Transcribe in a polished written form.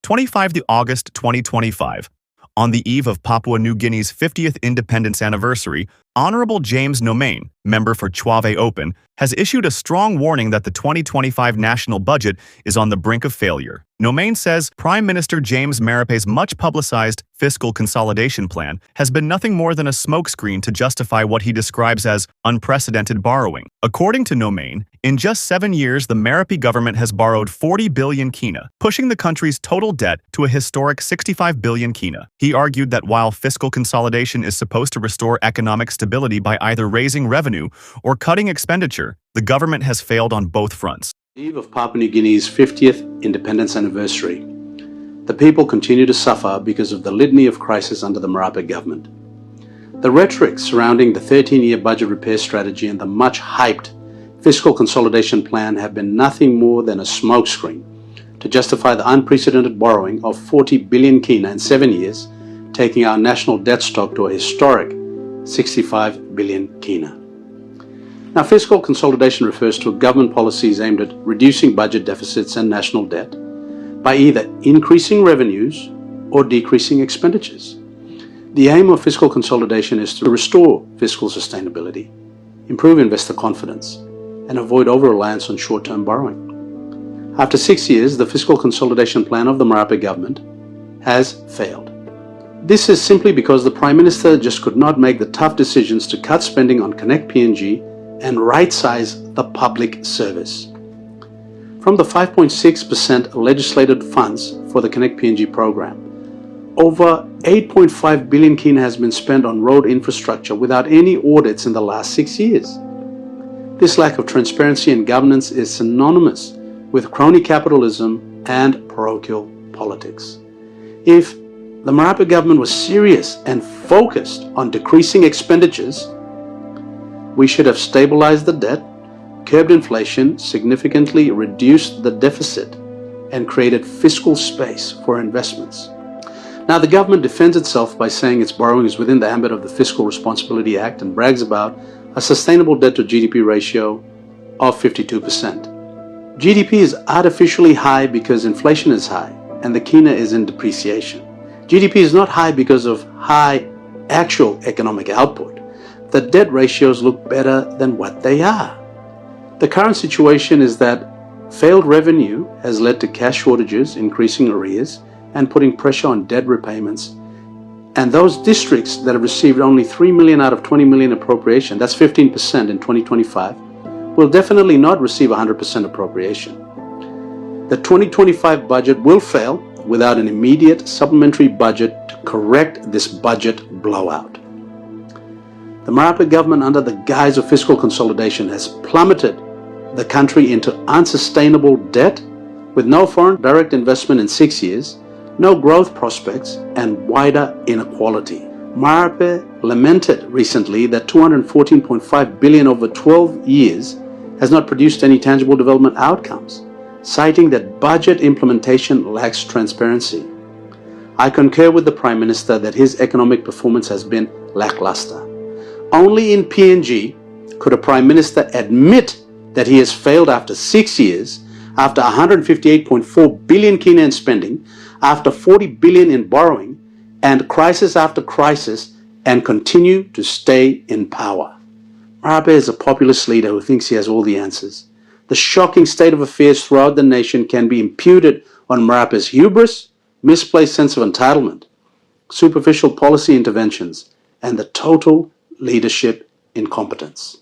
25 August 2025. On the eve of Papua New Guinea's 50th independence anniversary, Honourable James Nomane, member for Chuave Open, has issued a strong warning that the 2025 national budget is on the brink of failure. Nomane says Prime Minister James Marape's much-publicized fiscal consolidation plan has been nothing more than a smokescreen to justify what he describes as unprecedented borrowing. According to Nomane, in just 7 years, the Marape government has borrowed 40 billion kina, pushing the country's total debt to a historic 65 billion kina. He argued that while fiscal consolidation is supposed to restore economic stability by either raising revenue or cutting expenditure, the government has failed on both fronts. On the eve of Papua New Guinea's 50th independence anniversary, the people continue to suffer because of the litany of crises under the Marape government. The rhetoric surrounding the 13-year budget repair strategy and the much-hyped fiscal consolidation plan have been nothing more than a smokescreen to justify the unprecedented borrowing of 40 billion kina in 7 years, taking our national debt stock to a historic 65 billion kina. Now, fiscal consolidation refers to government policies aimed at reducing budget deficits and national debt by either increasing revenues or decreasing expenditures. The aim of fiscal consolidation is to restore fiscal sustainability, improve investor confidence, and avoid over-reliance on short-term borrowing. After 6 years, the fiscal consolidation plan of the Marape government has failed. This is simply because the Prime Minister just could not make the tough decisions to cut spending on Connect PNG and right-size the public service. From the 5.6% legislated funds for the Connect PNG program, over 8.5 billion kina has been spent on road infrastructure without any audits in the last 6 years. This lack of transparency and governance is synonymous with crony capitalism and parochial politics. If the Marape government was serious and focused on decreasing expenditures, we should have stabilized the debt, curbed inflation, significantly reduced the deficit, and created fiscal space for investments. Now, the government defends itself by saying its borrowing is within the ambit of the Fiscal Responsibility Act and brags about a sustainable debt to GDP ratio of 52%. GDP is artificially high because inflation is high and the kina is in depreciation. GDP is not high because of high actual economic output. The debt ratios look better than what they are. The current situation is that failed revenue has led to cash shortages, increasing arrears, and putting pressure on debt repayments. And those districts that have received only 3 million out of 20 million appropriation, that's 15% in 2025, will definitely not receive 100% appropriation. The 2025 budget will fail without an immediate supplementary budget to correct this budget blowout. The Marape government, under the guise of fiscal consolidation, has plummeted the country into unsustainable debt with no foreign direct investment in 6 years, no growth prospects, and wider inequality. Marape lamented recently that 214.5 billion over 12 years has not produced any tangible development outcomes, citing that budget implementation lacks transparency. I concur with the Prime Minister that his economic performance has been lackluster. Only in PNG could a Prime Minister admit that he has failed after 6 years, after 158.4 billion kina in spending, after 40 billion in borrowing, and crisis after crisis, and continue to stay in power. Marape is a populist leader who thinks he has all the answers. The shocking state of affairs throughout the nation can be imputed on Marape's hubris, misplaced sense of entitlement, superficial policy interventions, and the total leadership incompetence.